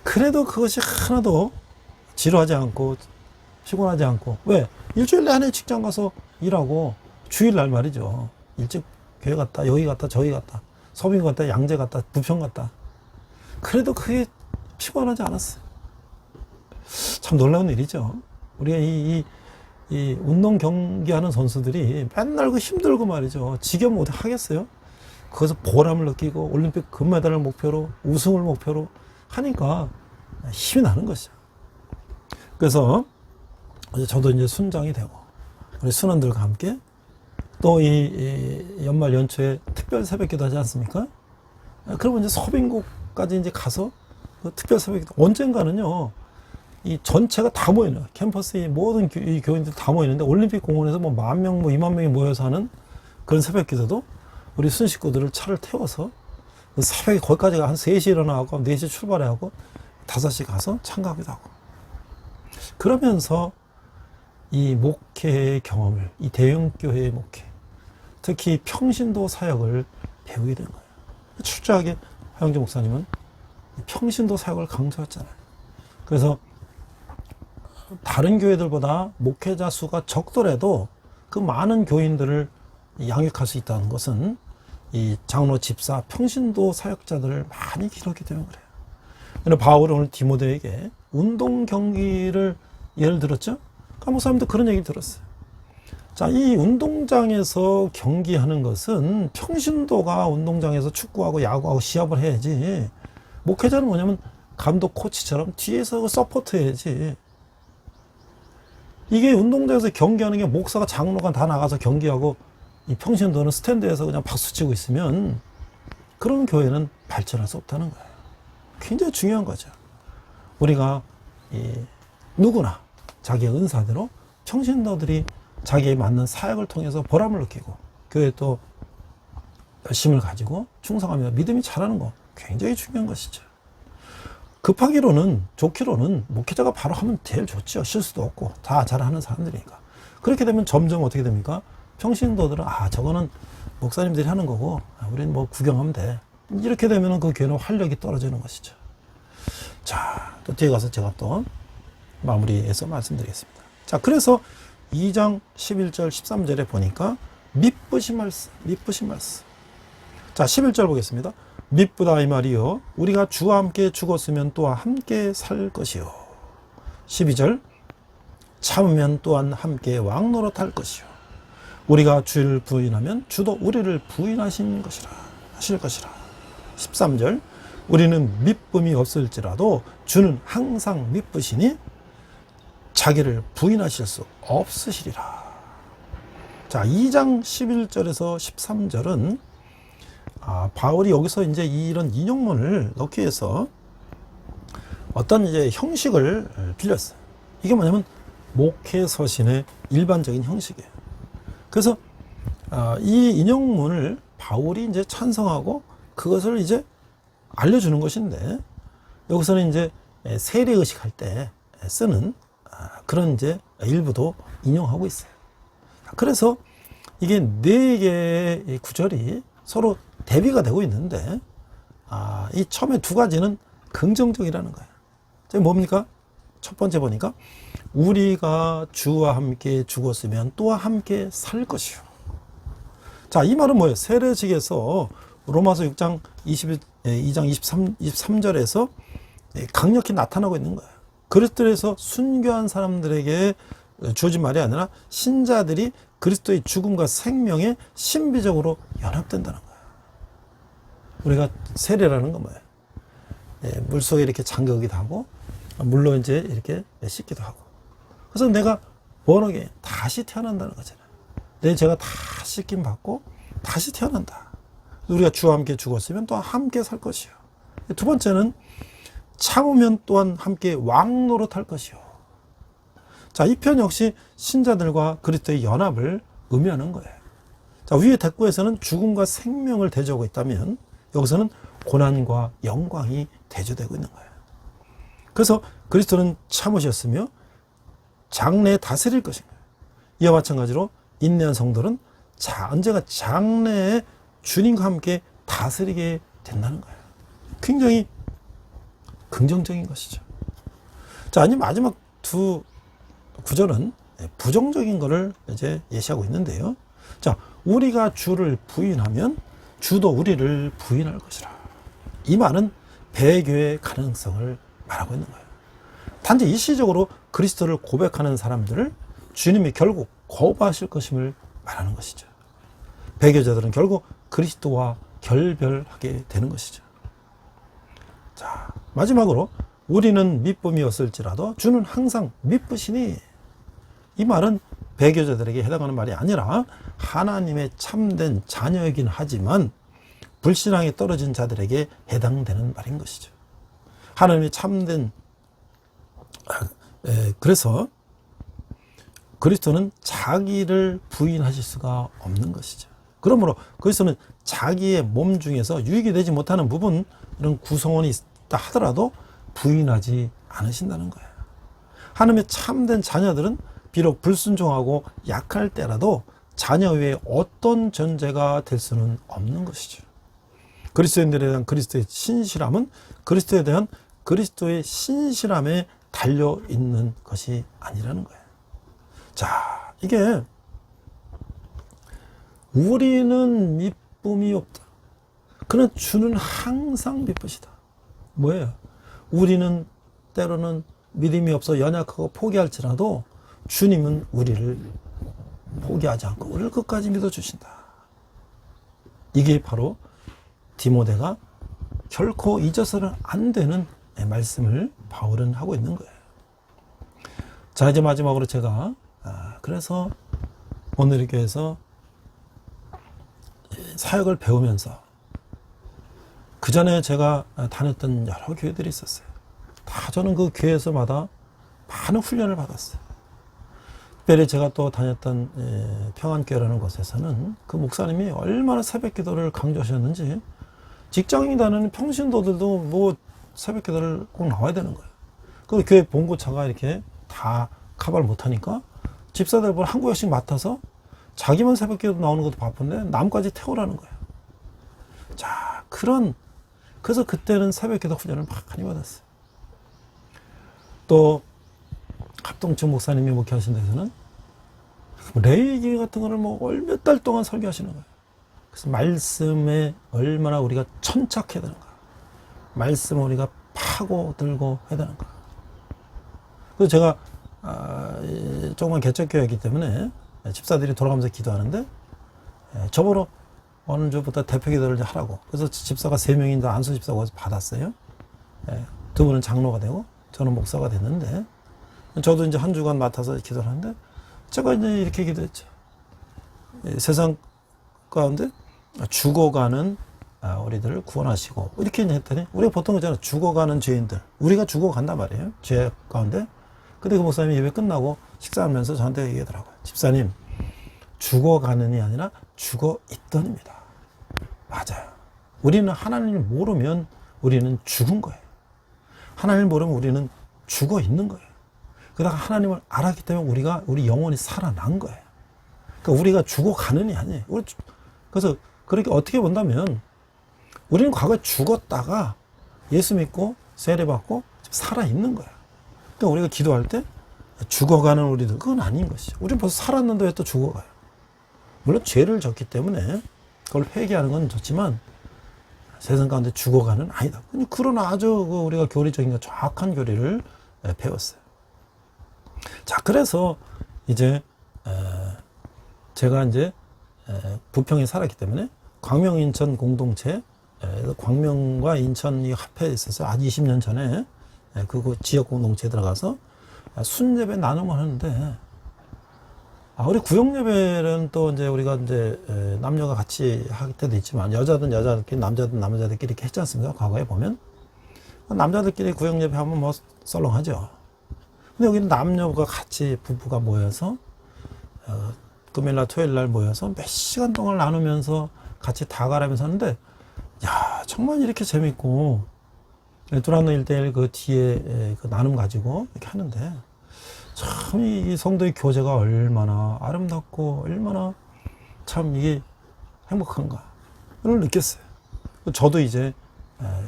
Speaker 1: 그래도 그것이 하나도 지루하지 않고 피곤하지 않고. 왜? 일주일 내내 직장 가서 일하고, 주일날 말이죠, 일찍 교회 갔다 여기 갔다 저기 갔다, 서빙 갔다 양재 갔다 부평 갔다. 그래도 그게 피곤하지 않았어요. 참 놀라운 일이죠. 우리가 이 운동 경기하는 선수들이 맨날 그 힘들고 말이죠, 지겨움 어디 하겠어요? 거기서 보람을 느끼고 올림픽 금메달을 목표로, 우승을 목표로 하니까 힘이 나는 것이죠. 그래서 저도 이제 순장이 되고, 우리 순원들과 함께 또 이 연말 연초에 특별 새벽기도 하지 않습니까? 그러면 이제 서빙국까지 이제 가서 그 특별 새벽기도, 언젠가는요, 이 전체가 다 모이는, 캠퍼스의 모든 이 교인들 다 모이는데, 올림픽 공원에서 뭐 10,000명, 뭐 20,000명이 모여서 하는 그런 새벽기도도 우리 순 식구들을 차를 태워서 새벽에 거기까지 한 3시 일어나고 4시 출발해하고 5시 가서 참가하기도 하고. 그러면서 이 목회의 경험을, 이 대형교회의 목회, 특히 평신도 사역을 배우게 된 거예요. 철저하게 화영재 목사님은 평신도 사역을 강조했잖아요. 그래서 다른 교회들보다 목회자 수가 적더라도 그 많은 교인들을 양육할 수 있다는 것은 이 장로, 집사, 평신도 사역자들을 많이 기르게 되면 그래요. 그래서 바울은 오늘 디모데에게 운동 경기를 예를 들었죠. 한국 사람도 그런 얘기를 들었어요. 자, 이 운동장에서 경기하는 것은 평신도가 운동장에서 축구하고 야구하고 시합을 해야지, 목회자는 뭐냐면 감독, 코치처럼 뒤에서 서포트 해야지. 이게 운동장에서 경기하는 게 목사가, 장로가 다 나가서 경기하고 이 평신도는 스탠드에서 그냥 박수치고 있으면 그런 교회는 발전할 수 없다는 거예요. 굉장히 중요한 거죠. 우리가 누구나 자기의 은사대로 평신도들이 자기에 맞는 사역을 통해서 보람을 느끼고 교회에 또 열심을 가지고 충성하며 믿음이 자라는 거 굉장히 중요한 것이죠. 급하기로는 좋기로는 목회자가 바로 하면 제일 좋죠. 실수도 없고 다 잘하는 사람들이니까. 그렇게 되면 점점 어떻게 됩니까? 평신도들은 저거는 목사님들이 하는 거고 우리는 뭐 구경하면 돼. 이렇게 되면 그 교회는 활력이 떨어지는 것이죠. 자, 또 뒤에 가서 제가 또 마무리해서 말씀드리겠습니다. 자, 그래서 2장 11절 13절에 보니까 미쁘신 말씀. 자, 11절 보겠습니다. 미쁘다 이 말이요 우리가 주와 함께 죽었으면 또한 함께 살 것이요. 12절 참으면 또한 함께 왕노릇할 것이요. 우리가 주를 부인하면 주도 우리를 부인하실 것이라. 13절 우리는 미쁨이 없을지라도 주는 항상 미쁘시니 자기를 부인하실 수 없으시리라. 자, 2장 11절에서 13절은 바울이 여기서 이제 이런 인용문을 넣기 위해서 어떤 이제 형식을 빌렸어요. 이게 뭐냐면 목회 서신의 일반적인 형식이에요. 그래서 이 인용문을 바울이 이제 찬성하고 그것을 이제 알려주는 것인데 여기서는 이제 세례의식 할 때 쓰는 그런 이제 일부도 인용하고 있어요. 그래서 이게 네 개의 구절이 서로 대비가 되고 있는데 이 처음에 두 가지는 긍정적이라는 거예요. 뭡니까? 첫 번째 보니까 우리가 주와 함께 죽었으면 또한 함께 살 것이요. 자, 이 말은 뭐예요? 세례식에서 로마서 6장 2장 23절에서 강력히 나타나고 있는 거예요. 그리스도에서 순교한 사람들에게 주어진 말이 아니라 신자들이 그리스도의 죽음과 생명에 신비적으로 연합된다는 거예요. 우리가 세례라는 건 뭐예요? 물속에 이렇게 잠그기도 하고 물로 이제 이렇게 씻기도 하고. 그래서 내가 번호게 다시 태어난다는 거잖아요. 내 죄가 다 씻김 받고 다시 태어난다. 우리가 주와 함께 죽었으면 또한 함께 살 것이요. 두 번째는 참으면 또한 함께 왕노릇할 것이요. 자, 이 편 역시 신자들과 그리스도의 연합을 의미하는 거예요. 자, 위의 대꾸에서는 죽음과 생명을 대조하고 있다면 여기서는 고난과 영광이 대조되고 있는 거예요. 그래서 그리스도는 참으셨으며 장래에 다스릴 것인가요? 이와 마찬가지로 인내한 성도는 언제가 장래에 주님과 함께 다스리게 된다는 거예요. 굉장히 긍정적인 것이죠. 자, 아니 마지막 두 구절은 부정적인 것을 이제 예시하고 있는데요. 자, 우리가 주를 부인하면 주도 우리를 부인할 것이라. 이 말은 배교의 가능성을 말하고 있는 거예요. 단지 일시적으로 그리스도를 고백하는 사람들을 주님이 결국 거부하실 것임을 말하는 것이죠. 배교자들은 결국 그리스도와 결별하게 되는 것이죠. 자, 마지막으로 우리는 미쁨이었을지라도 주는 항상 미쁘시니, 이 말은 배교자들에게 해당하는 말이 아니라 하나님의 참된 자녀이긴 하지만 불신앙에 떨어진 자들에게 해당되는 말인 것이죠. 하나님의 참된 그래서 그리스도는 자기를 부인하실 수가 없는 것이죠. 그러므로 그리스도는 자기의 몸 중에서 유익이 되지 못하는 부분, 이런 구성원이 있다 하더라도 부인하지 않으신다는 거예요. 하나님의 참된 자녀들은 비록 불순종하고 약할 때라도 자녀 외에 어떤 존재가 될 수는 없는 것이죠. 그리스도인들에 대한 그리스도의 신실함은 그리스도에 대한 그리스도의 신실함에 달려있는 것이 아니라는 거예요. 자, 이게 우리는 미쁨이 없다. 그러나 주는 항상 미쁘시다. 뭐예요? 우리는 때로는 믿음이 없어 연약하고 포기할지라도 주님은 우리를 포기하지 않고 우리를 끝까지 믿어주신다. 이게 바로 디모데가 결코 잊어서는 안 되는 말씀을 바울은 하고 있는 거예요. 자, 이제 마지막으로 제가 그래서 오늘 교회에서 사역을 배우면서 그 전에 제가 다녔던 여러 교회들이 있었어요. 다 저는 그 교회에서마다 많은 훈련을 받았어요. 특별히 제가 또 다녔던 평안교회라는 곳에서는 그 목사님이 얼마나 새벽 기도를 강조하셨는지 직장인 다니는 평신도들도 뭐 새벽 기도를 꼭 나와야 되는 거예요. 그 교회 본고차가 이렇게 다 카바를 못하니까 집사들 한 구역씩 맡아서 자기만 새벽 기도 나오는 것도 바쁜데 남까지 태우라는 거예요. 자, 그래서 그때는 새벽 기도 훈련을 많이 받았어요. 또 합동측 목사님이 목회하신 데서는 레이기 같은 거를 뭐 몇 달 동안 설교하시는 거예요. 그래서 말씀에 얼마나 우리가 천착해야 되는가, 말씀을 우리가 파고들고 해야 되는가. 그래서 제가 조그만 개척교회이기 때문에 집사들이 돌아가면서 기도하는데 저보러 어느 주부터 대표 기도를 하라고. 그래서 집사가 3명인데 안수 집사가 와서 받았어요. 2분은 장로가 되고 저는 목사가 됐는데, 저도 이제 한 주간 맡아서 기도를 하는데 제가 이제 이렇게 기도했죠. 세상 가운데 죽어가는 우리들을 구원하시고, 이렇게 했더니, 우리가 보통 그잖아요. 죽어가는 죄인들, 우리가 죽어간단 말이에요, 죄 가운데. 근데 그 목사님이 예배 끝나고 식사하면서 저한테 얘기하더라고요. 집사님, 죽어가는이 아니라 죽어있던입니다. 맞아요. 우리는 하나님을 모르면 우리는 죽은 거예요. 하나님을 모르면 우리는 죽어있는 거예요. 그러다가 하나님을 알았기 때문에 우리 영혼이 살아난 거예요. 그러니까 우리가 죽어가는이 아니에요. 그래서 그렇게 어떻게 본다면 우리는 과거에 죽었다가 예수 믿고 세례받고 살아있는 거예요. 그러니까 우리가 기도할 때 죽어가는 우리들, 그건 아닌 것이죠. 우리는 벌써 살았는데 왜 또 죽어가요? 물론 죄를 졌기 때문에 그걸 회개하는 건 좋지만 세상 가운데 죽어가는 아니다. 그런 아주 우리가 교리적인 정확한 교리를 배웠어요. 자, 그래서 이제 제가 이제 부평에 살았기 때문에 광명 인천 공동체, 광명과 인천이 합해 있어서 한 20년 전에 그 지역 공동체에 들어가서 순예배 나눔을 하는데, 우리 구역예배는 또 이제 우리가 이제 남녀가 같이 할 때도 있지만 여자든 여자들끼리, 남자든 남자들끼리 이렇게 했지 않습니까? 과거에 보면 남자들끼리 구역예배 하면 뭐 썰렁하죠. 근데 여기는 남녀가 같이 부부가 모여서 금요일날 토요일날 모여서 몇 시간 동안 나누면서 같이 다가라면서 하는데, 야, 정말 이렇게 재밌고, 두란노 1대1 그 뒤에 그 나눔 가지고 이렇게 하는데, 참 이 성도의 교제가 얼마나 아름답고 얼마나 참 이게 행복한가 를 느꼈어요. 저도 이제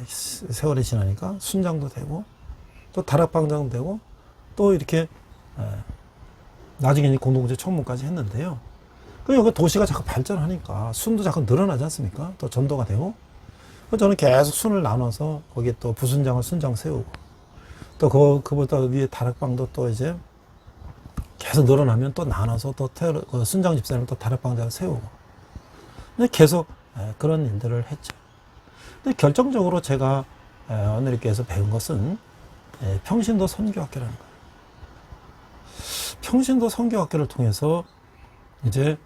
Speaker 1: 세월이 지나니까 순장도 되고 또 다락방장도 되고 또 이렇게 나중에 공동체 총무까지 했는데요. 여기 도시가 자꾸 발전하니까 순도 자꾸 늘어나지 않습니까? 또 전도가 되고, 저는 계속 순을 나눠서 거기에 또 부순장을 순장 세우고, 또 그보다 위에 다락방도 또 이제 계속 늘어나면 또 나눠서 또 순장 집사님 또 다락방장을 세우고, 계속 그런 일들을 했죠. 근데 결정적으로 제가 언니께서 배운 것은 평신도 선교학교라는 거예요. 평신도 선교학교를 통해서 이제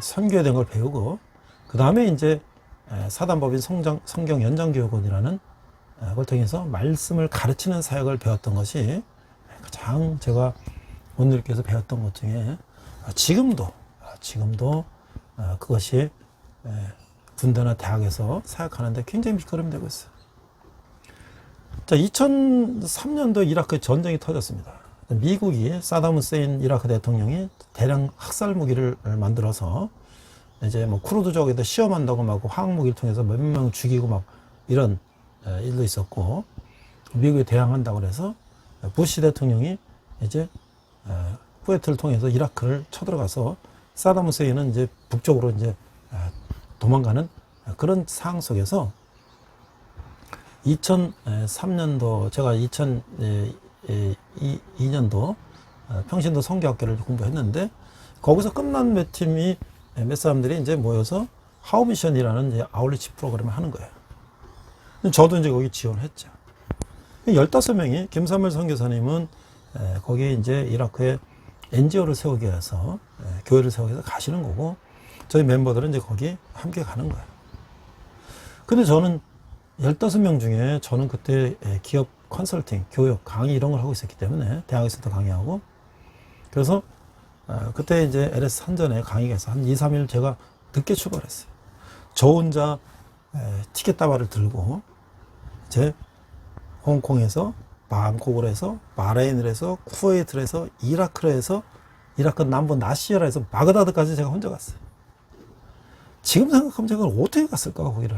Speaker 1: 선교에 대한 걸 배우고, 그 다음에 이제 사단법인 성경 연장교육원이라는 걸 통해서 말씀을 가르치는 사역을 배웠던 것이 가장 제가 오늘께서 배웠던 것 중에 지금도 그것이 군대나 대학에서 사역하는데 굉장히 밑거름이 되고 있어요. 자, 2003년도 이라크 전쟁이 터졌습니다. 미국이 사담 후세인 이라크 대통령이 대량 학살 무기를 만들어서 이제 뭐 쿠르드족에다 시험한다고 막 화학 무기를 통해서 몇 명 죽이고 막 이런 일도 있었고, 미국이 대항한다고 그래서 부시 대통령이 이제 쿠웨이트를 통해서 이라크를 쳐들어가서 사담 후세인은 이제 북쪽으로 이제 도망가는 그런 상황 속에서 2003년도 제가 2002년도 평신도 선교학교를 공부했는데, 거기서 끝난 몇 사람들이 이제 모여서 하우미션이라는 이제 아울리치 프로그램을 하는 거예요. 저도 이제 거기 지원을 했죠. 15명이, 김삼일 선교사님은 거기에 이제 이라크에 NGO를 세우기 위해서, 교회를 세우기 위해서 가시는 거고, 저희 멤버들은 이제 거기 함께 가는 거예요. 근데 저는 15명 중에 저는 그때 기업 컨설팅, 교육, 강의 이런 걸 하고 있었기 때문에 대학에서도 강의하고 그래서 그때 이제 LS 한전에 강의가 있어 한 2, 3일 제가 늦게 출발했어요. 저 혼자 티켓 다발을 들고 이제 홍콩에서 방콕을 해서 바레인을 해서 쿠웨이트를 해서 이라크를 해서 이라크 남부 나시아라 해서 바그다드까지 제가 혼자 갔어요. 지금 생각하면 제가 어떻게 갔을까 거기를.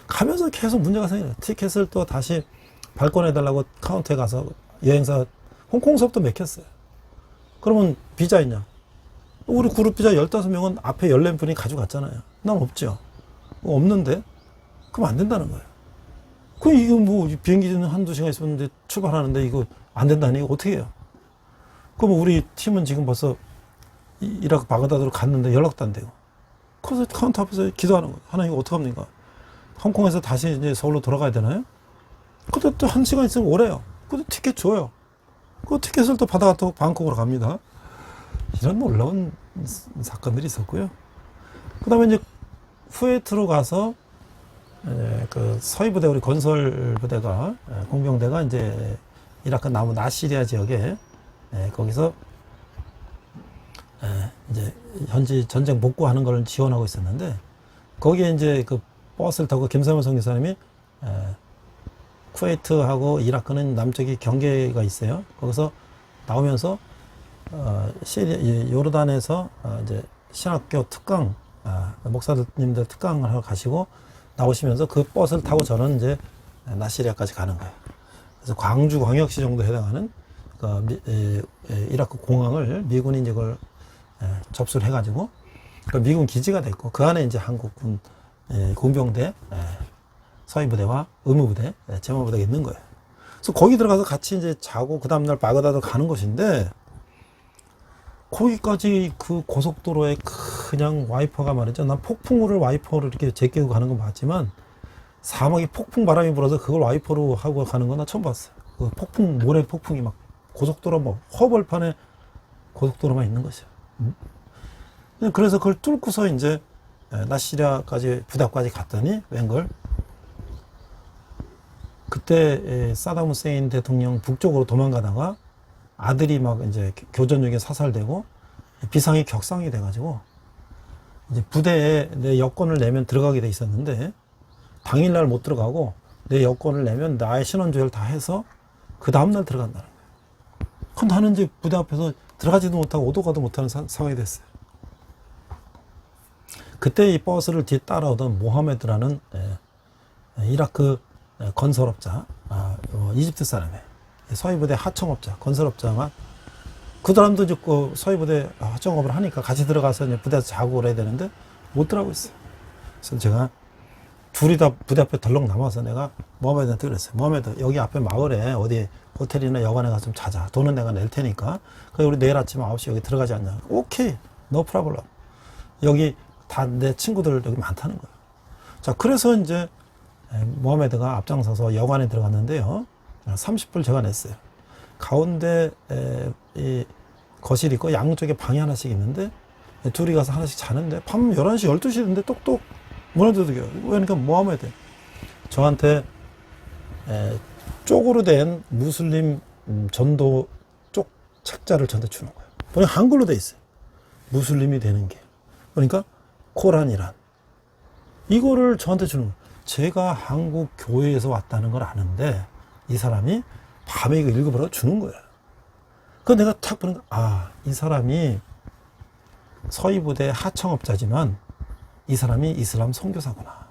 Speaker 1: 가면서 계속 문제가 생겨요. 티켓을 또 다시 발권해달라고 카운터에 가서 여행사 홍콩서부터 맥혔어요. 그러면 비자 있냐? 우리 그룹 비자 15명은 앞에 14분이 가져갔잖아요. 난 없죠. 없는데? 그럼 안 된다는 거예요. 그럼 이거 뭐 비행기는 한두 시간 있었는데 출발하는데 이거 안 된다니 이거 어떻게 해요? 그럼 우리 팀은 지금 벌써 이라크 바그다드로 갔는데 연락도 안 되고. 그래서 카운터 앞에서 기도하는 거예요. 하나님 이거 어떡합니까? 홍콩에서 다시 이제 서울로 돌아가야 되나요? 근데 또 1시간 있으면 오래요. 근데 티켓 줘요. 그 티켓을 또 받아가 또 방콕으로 갑니다. 이런 놀라운 사건들이 있었고요. 그 다음에 이제 쿠웨이트로 가서 그 서해 부대 우리 건설 부대가 공병대가 이제 이라크 남부 나시리아 지역에 거기서 이제 현지 전쟁 복구하는 걸 지원하고 있었는데 거기에 이제 그 버스를 타고 김삼현 선교사님이 쿠웨이트하고 이라크는 남쪽에 경계가 있어요. 거기서 나오면서 요르단에서 이제 신학교 특강 목사님들 특강을 하러 가시고 나오시면서 그 버스를 타고 저는 이제 나시리아까지 가는 거예요. 그래서 광주 광역시 정도 해당하는 이라크 공항을 미군이 이제 그걸 접수를 해가지고 그 미군 기지가 됐고 그 안에 이제 한국군 공병대 서해부대와 의무부대, 제모부대가 있는 거예요. 그래서 거기 들어가서 같이 이제 자고 그 다음날 바그다드 가는 것인데 거기까지 그 고속도로에 그냥 와이퍼가 말이죠. 난 폭풍우를 와이퍼로 이렇게 제끼고 가는 건 봤지만 사막에 폭풍 바람이 불어서 그걸 와이퍼로 하고 가는 건 나 처음 봤어요. 그 폭풍, 모래 폭풍이 막 고속도로 뭐 허벌판에 고속도로만 있는 것이요. 그래서 그걸 뚫고서 이제 나시리아까지 부답까지 갔더니 웬걸 그때 사담 후세인 대통령 북쪽으로 도망가다가 아들이 막 이제 교전 중에 사살되고 비상이 격상이 돼가지고 이제 부대에 내 여권을 내면 들어가게 돼 있었는데 당일날 못 들어가고 내 여권을 내면 나의 신원조회를 다 해서 그 다음날 들어간다는 거예요. 그럼 나는 이제 부대 앞에서 들어가지도 못하고 오도 가도 못하는 상황이 됐어요. 그때 이 버스를 뒤에 따라오던 모하메드라는 이라크 건설업자, 이집트 사람이에요. 서해부대 하청업자, 건설업자가 그 사람도 이제 그 서해부대 하청업을 하니까 같이 들어가서 이제 부대에서 자고 그래야 되는데 못 들어가고 있어요. 그래서 제가 둘이 다 부대 앞에 덜렁 남아서 내가 모하메드한테 그랬어요. 모하메드 여기 앞에 마을에 어디 호텔이나 여관에 가서 좀 자자. 돈은 내가 낼 테니까. 그래서 우리 내일 아침 9시 여기 들어가지 않냐. 오케이. no problem. 여기 다 내 친구들 여기 많다는 거예요. 자, 그래서 이제 모하메드가 앞장서서 여관에 들어갔는데요. 30불 제가 냈어요. 가운데 이 거실이 있고 양쪽에 방이 하나씩 있는데 둘이 가서 하나씩 자는데 밤 11시, 12시 됐는데 똑똑 문을 두드겨요. 그러니까 모하메드 저한테 쪽으로 된 무슬림 전도 쪽 책자를 저한테 주는 거예요. 보니까 한글로 돼 있어요. 무슬림이 되는 게. 그러니까 코란이란. 이거를 저한테 주는 거예요. 제가 한국 교회에서 왔다는 걸 아는데 이 사람이 밤에 이거 읽어보라고 주는 거예요. 그래서 내가 탁 보니까 이 사람이 서해부대 하청업자지만 이 사람이 이슬람 선교사구나.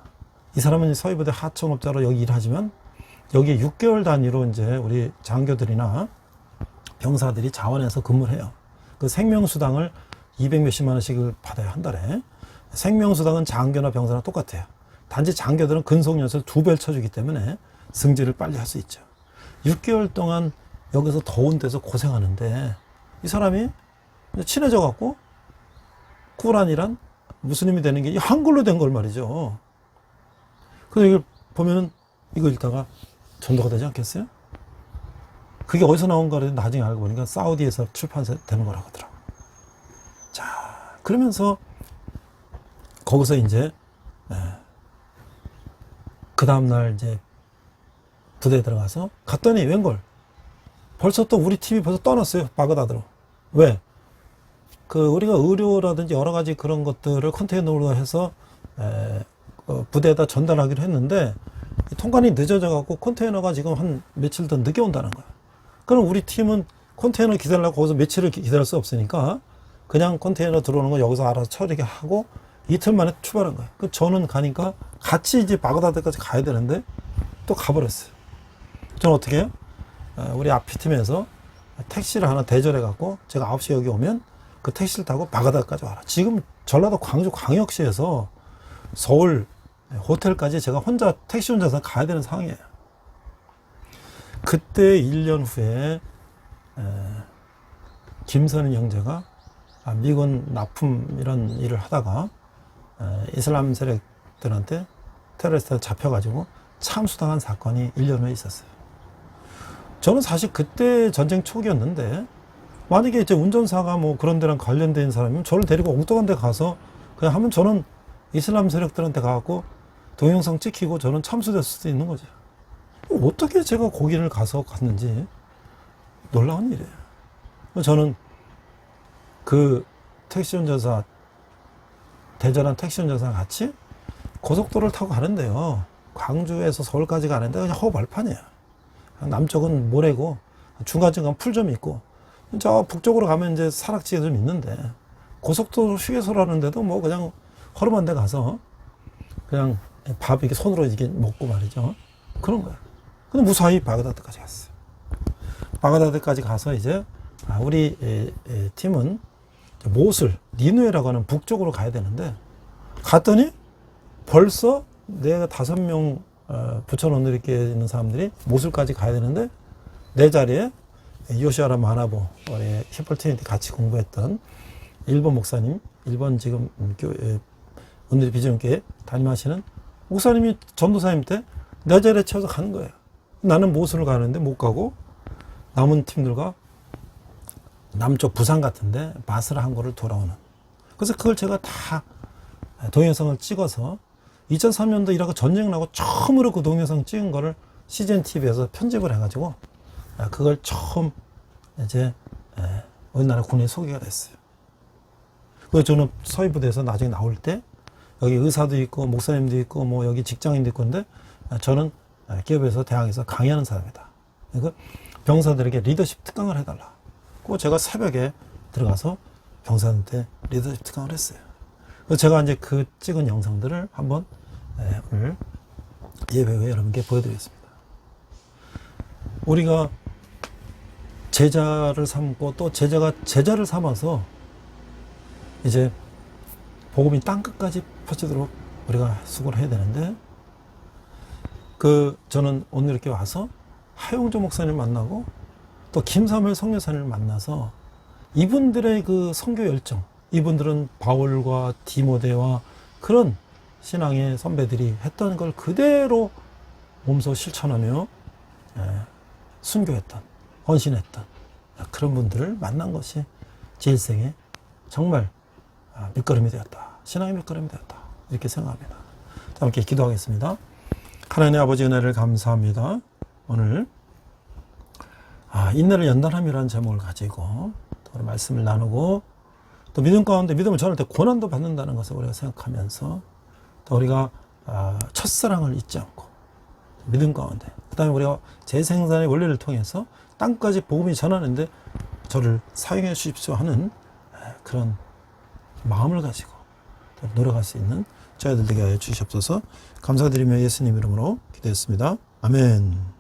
Speaker 1: 이 사람은 서해부대 하청업자로 여기 일하지만 여기에 6개월 단위로 이제 우리 장교들이나 병사들이 자원해서 근무를 해요. 그 생명수당을 200 몇십만 원씩을 받아요, 한 달에. 생명수당은 장교나 병사랑 똑같아요. 단지 장교들은 근속연수를 2배를 쳐주기 때문에 승진을 빨리 할 수 있죠. 6개월 동안 여기서 더운 데서 고생하는데 이 사람이 친해져 갖고 꾸란이란 무슬림이 되는 게 한글로 된 걸 말이죠. 그래서 이걸 보면은 이거 읽다가 전도가 되지 않겠어요? 그게 어디서 나온 거를 나중에 알고 보니까 사우디에서 출판되는 거라고 하더라고요. 자, 그러면서 거기서 이제 그 다음날 이제 부대에 들어가서 갔더니 웬걸 벌써 또 우리 팀이 벌써 떠났어요. 바그다드로. 왜? 우리가 의료라든지 여러 가지 그런 것들을 컨테이너로 해서 부대에다 전달하기로 했는데 통관이 늦어져 갖고 컨테이너가 지금 한 며칠 더 늦게 온다는 거야. 그럼 우리 팀은 컨테이너 기다리려고 거기서 며칠을 기다릴 수 없으니까 그냥 컨테이너 들어오는 거 여기서 알아서 처리하게 하고 이틀 만에 출발한 거야. 저는 가니까 같이 이제 바그다드까지 가야 되는데 또 가버렸어요. 저는 어떻게 해요? 우리 앞이 팀에서 택시를 하나 대절해 갖고 제가 9시에 여기 오면 그 택시를 타고 바그다드까지 와라. 지금 전라도 광주 광역시에서 서울 호텔까지 제가 혼자 택시 운전해서 가야 되는 상황이에요. 그때 1년 후에 김선인 형제가 미군 납품 이런 일을 하다가 이슬람 세력들한테 테러리스트한테 잡혀가지고 참수당한 사건이 1년 후에 있었어요. 저는 사실 그때 전쟁 초기였는데 만약에 이제 운전사가 뭐 그런 데랑 관련된 사람이면 저를 데리고 엉뚱한 데 가서 그냥 하면 저는 이슬람 세력들한테 가갖고 동영상 찍히고 저는 참수될 수도 있는 거죠. 어떻게 제가 거기를 가서 갔는지 놀라운 일이에요. 저는 그 택시 운전사, 대전한 택시 운전사랑 같이 고속도로를 타고 가는데요. 광주에서 서울까지 가는데 그냥 허벌판이에요. 남쪽은 모래고 중간중간 풀 좀 있고 저 북쪽으로 가면 이제 산악지가 좀 있는데 고속도로 휴게소라는데도 뭐 그냥 허름한 데 가서 그냥 밥 이렇게 손으로 이렇게 먹고 말이죠. 그런 거예요. 근데 무사히 바그다드까지 갔어요. 바그다드까지 가서 이제 우리 팀은 모술, 니누에라고 하는 북쪽으로 가야 되는데 갔더니 벌써 내가 5명 붙여놓는 이렇게 있는 사람들이 모술까지 가야 되는데 내 자리에 요시아라 마나보 우리 히폴트니티 같이 공부했던 일본 목사님, 일본 지금 오늘 비전교회 담임하시는 목사님이 전도사님 때 내 자리에 채워서 가는 거예요. 나는 모술을 가는데 못 가고 남은 팀들과 남쪽 부산 같은데 바스라 항구를 돌아오는. 그래서 그걸 제가 다 동영상을 찍어서 2003년도 이라크 전쟁 나고 처음으로 그 동영상 찍은 거를 CGN TV에서 편집을 해가지고 그걸 처음 이제 우리나라 군에 소개가 됐어요. 그래서 저는 서해부대에서 나중에 나올 때 여기 의사도 있고 목사님도 있고 뭐 여기 직장인도 있고 근데 저는 기업에서 대학에서 강의하는 사람이다. 그러니까 병사들에게 리더십 특강을 해달라. 그 제가 새벽에 들어가서 병사한테 리더십 특강을 했어요. 그래서 제가 이제 그 찍은 영상들을 한번 오늘 예배 후에 여러분께 보여드리겠습니다. 우리가 제자를 삼고 또 제자가 제자를 삼아서 이제 복음이 땅끝까지 퍼지도록 우리가 수고를 해야 되는데 저는 오늘 이렇게 와서 하용조 목사님을 만나고 또 김사무엘 성교사님을 만나서 이분들의 그 선교 열정, 이분들은 바울과 디모데와 그런 신앙의 선배들이 했던 걸 그대로 몸소 실천하며 순교했던, 헌신했던 그런 분들을 만난 것이 제 일생에 정말 밑거름이 되었다. 신앙의 밑거름이 되었다. 이렇게 생각합니다. 자, 함께 기도하겠습니다. 하나님 아버지 은혜를 감사합니다. 오늘 인내를 연단함이라는 제목을 가지고 또 말씀을 나누고 또 믿음 가운데 믿음을 전할 때 고난도 받는다는 것을 우리가 생각하면서 또 우리가 첫사랑을 잊지 않고 믿음 가운데 그 다음에 우리가 재생산의 원리를 통해서 땅까지 복음이 전하는데 저를 사용해 주십시오 하는 그런 마음을 가지고 노력할 수 있는 저희들 되게 하여 주시옵소서. 감사드리며 예수님 이름으로 기도했습니다. 아멘.